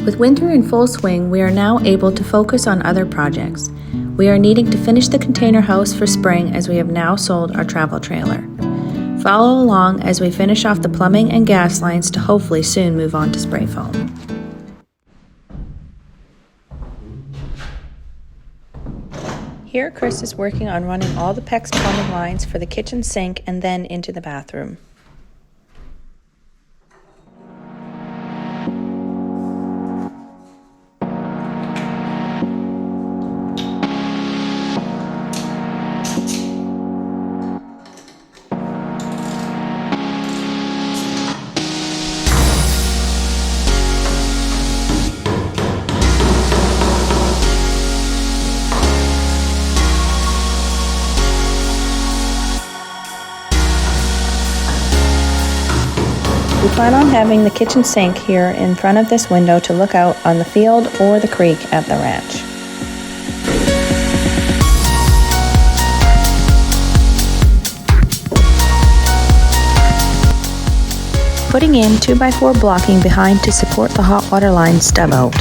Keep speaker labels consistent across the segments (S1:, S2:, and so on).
S1: With winter in full swing, we are now able to focus on other projects. We are needing to finish the container house for spring as we have now sold our travel trailer. Follow along as we finish off the plumbing and gas lines to hopefully soon move on to spray foam. Here, Chris is working on running all the PEX plumbing lines for the kitchen sink and then into the bathroom. We plan on having the kitchen sink here in front of this window to look out on the field or the creek at the ranch. Putting in 2x4 blocking behind to support the hot water line stub out.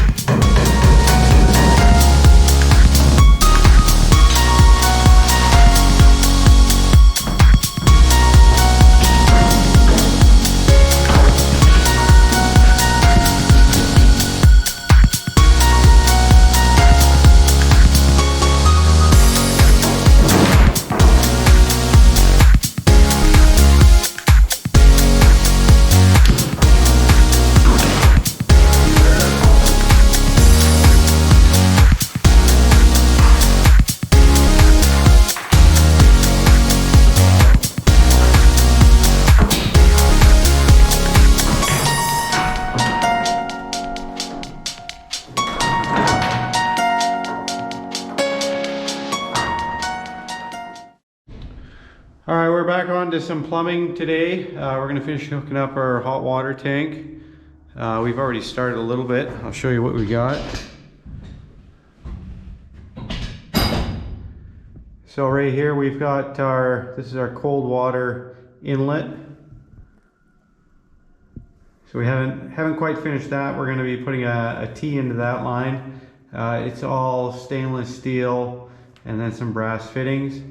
S2: All right, we're back on to some plumbing today. We're gonna finish hooking up our hot water tank. We've already started a little bit. I'll show you what we got. So right here we've got this is our cold water inlet. So we haven't quite finished that. We're gonna be putting a T into that line. It's all stainless steel and then some brass fittings.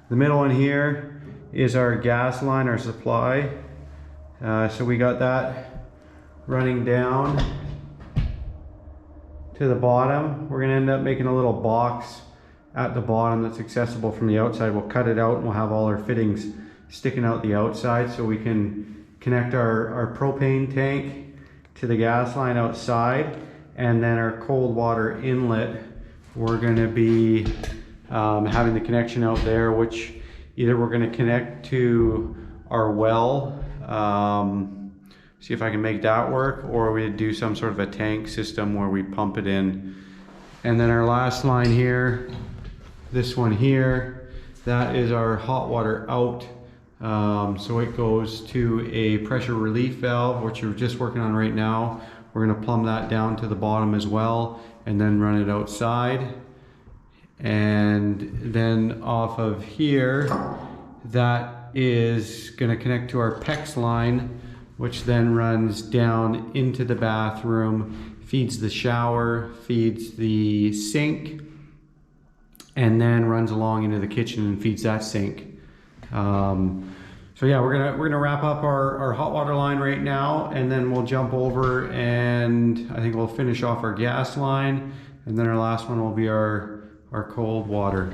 S2: The middle one here is our gas line, our supply. So we got that running down to the bottom. We're gonna end up making a little box at the bottom that's accessible from the outside. We'll cut it out and we'll have all our fittings sticking out the outside so we can connect our propane tank to the gas line outside, and then our cold water inlet, we're gonna be having the connection out there, which either we're going to connect to our well, see if I can make that work, or we do some sort of a tank system where we pump it in. And then our last line here, this one here, that is our hot water out. So it goes to a pressure relief valve, which we're just working on right now. We're going to plumb that down to the bottom as well, and then run it outside. And then off of here, that is going to connect to our PEX line, which then runs down into the bathroom, feeds the shower, feeds the sink, and then runs along into the kitchen and feeds that sink. So yeah, we're gonna wrap up our hot water line right now, and then we'll jump over and I think we'll finish off our gas line, and then our last one will be our cold water.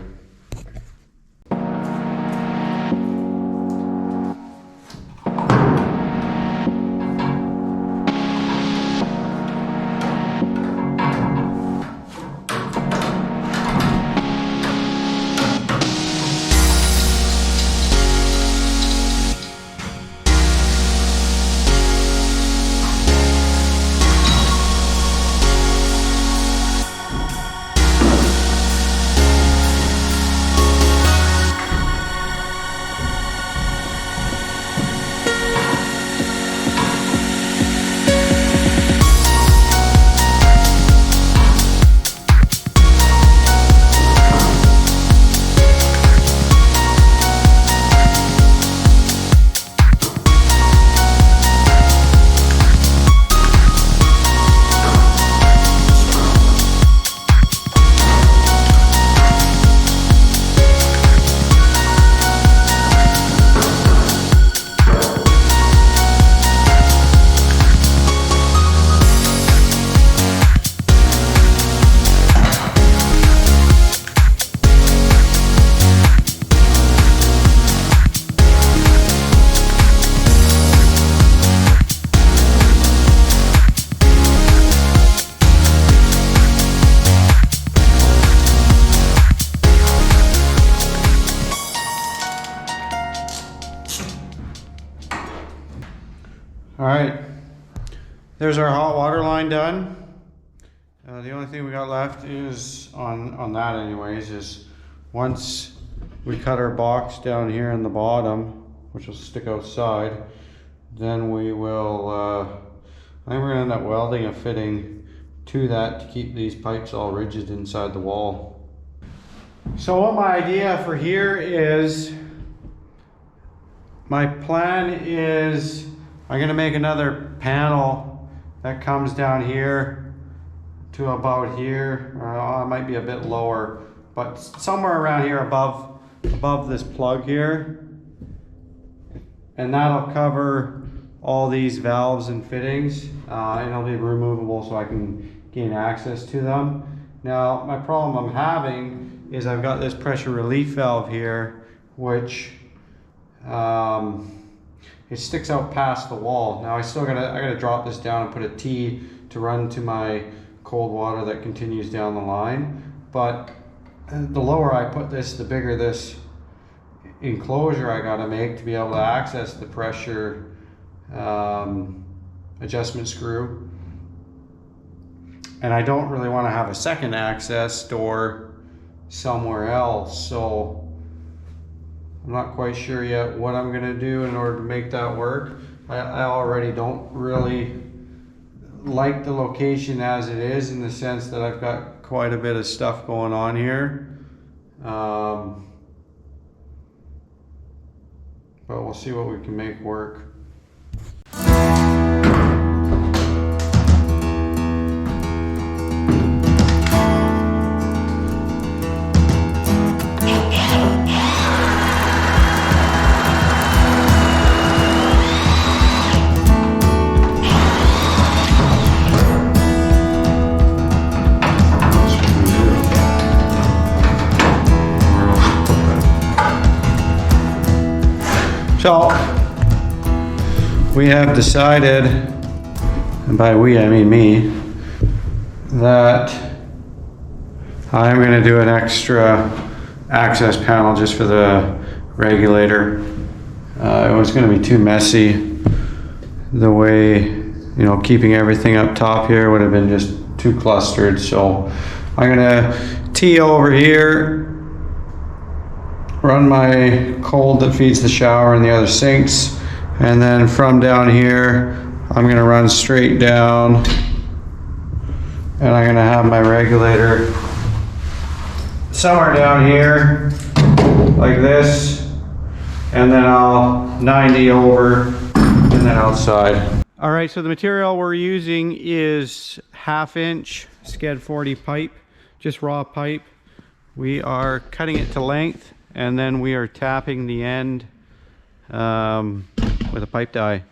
S2: There's our hot water line done. The only thing we got left is on that anyways, is once we cut our box down here in the bottom, which will stick outside, then we will, I think we're gonna end up welding a fitting to that to keep these pipes all rigid inside the wall. So what my idea for here is, my plan is I'm gonna make another panel that comes down here to about here, or it might be a bit lower, but somewhere around here above this plug here, and that'll cover all these valves and fittings, and it'll be removable so I can gain access to them. Now my problem I'm having is I've got this pressure relief valve here, which it sticks out past the wall. Now I gotta drop this down and put a T to run to my cold water that continues down the line. But the lower I put this, the bigger this enclosure I gotta make to be able to access the pressure adjustment screw. And I don't really want to have a second access door somewhere else, so I'm not quite sure yet what I'm gonna do in order to make that work. I already don't really like the location as it is, in the sense that I've got quite a bit of stuff going on here. But we'll see what we can make work. So we have decided, and by we I mean me, that I'm going to do an extra access panel just for the regulator. It was going to be too messy. The way, keeping everything up top here would have been just too clustered. So I'm going to tee over here, run my cold that feeds the shower and the other sinks, and then from down here I'm going to run straight down, and I'm going to have my regulator somewhere down here like this, and then I'll 90 over and then outside. All right, so the material we're using is 1/2 inch Sked 40 pipe, just raw pipe. We are cutting it to length, and then we are tapping the end with a pipe die.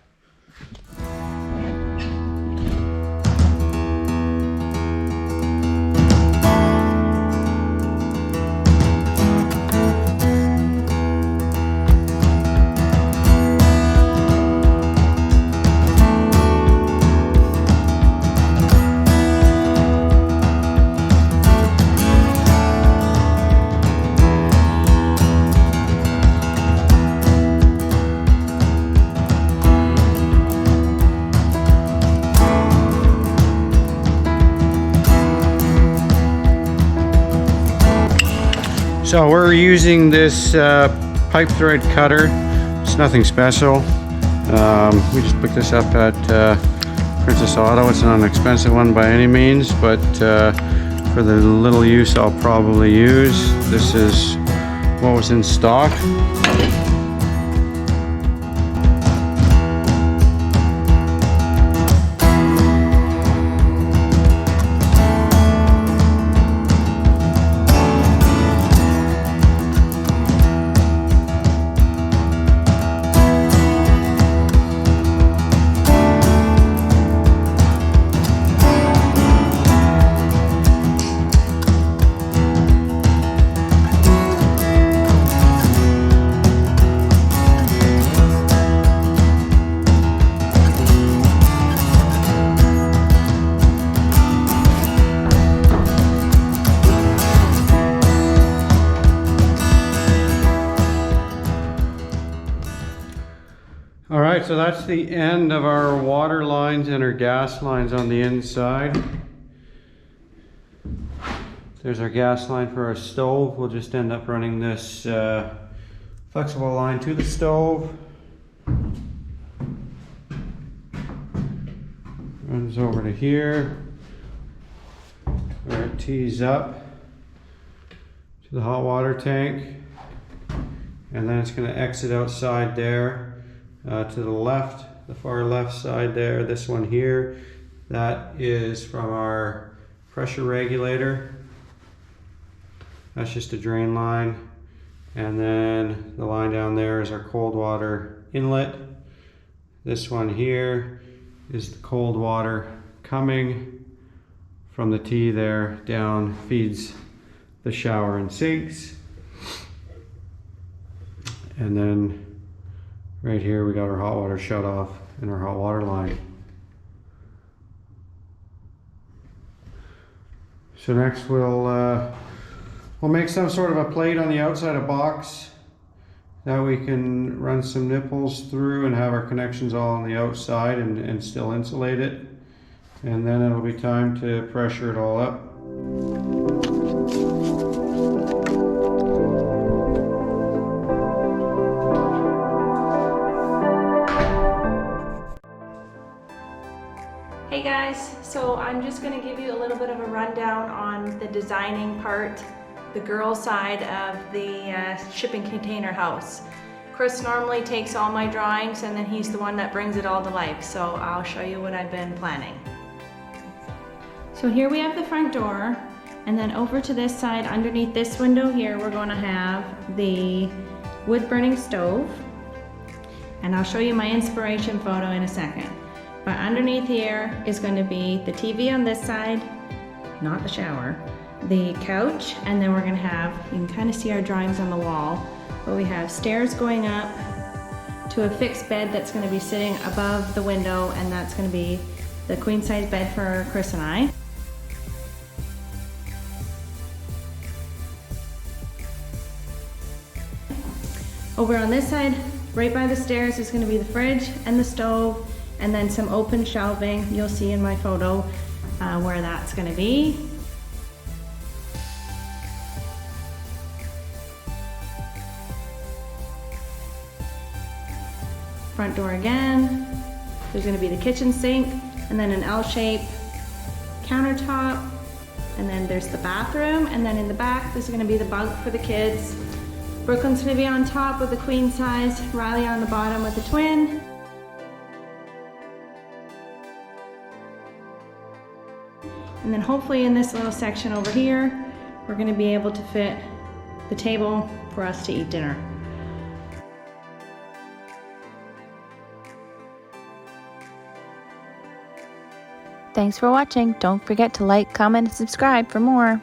S2: So we're using this pipe thread cutter. It's nothing special. We just picked this up at Princess Auto. It's not an expensive one by any means, but for the little use I'll probably use, this is what was in stock. so that's the end of our water lines and our gas lines on the inside. There's our gas line for our stove. We'll just end up running this flexible line to the stove. Runs over to here, where it tees up to the hot water tank. And then it's going to exit outside there to the left, the far left side there. This one here, that is from our pressure regulator. That's just a drain line. And then the line down there is our cold water inlet. This one here is the cold water coming from the T there down, feeds the shower and sinks. And then right here we got our hot water shut off and our hot water line. So next we'll make some sort of a plate on the outside of box that we can run some nipples through and have our connections all on the outside and still insulate it. And then it'll be time to pressure it all up.
S1: Hey guys, so I'm just going to give you a little bit of a rundown on the designing part, the girl side of the shipping container house. Chris normally takes all my drawings and then he's the one that brings it all to life, so I'll show you what I've been planning. So here we have the front door, and then over to this side, underneath this window here, we're going to have the wood burning stove, and I'll show you my inspiration photo in a second. But underneath here is going to be the TV on this side, not the shower, the couch, and then we're going to have, you can kind of see our drawings on the wall, but we have stairs going up to a fixed bed that's going to be sitting above the window, and that's going to be the queen size bed for Chris and I. Over on this side, right by the stairs, is going to be the fridge and the stove, and then some open shelving. You'll see in my photo where that's going to be. Front door again. There's going to be the kitchen sink, and then an L-shape countertop, and then there's the bathroom, and then in the back there's going to be the bunk for the kids. Brooklyn's going to be on top with the queen size, Riley on the bottom with the twin. And then hopefully in this little section over here, we're going to be able to fit the table for us to eat dinner.
S3: Thanks for watching. Don't forget to like, comment, and subscribe for more.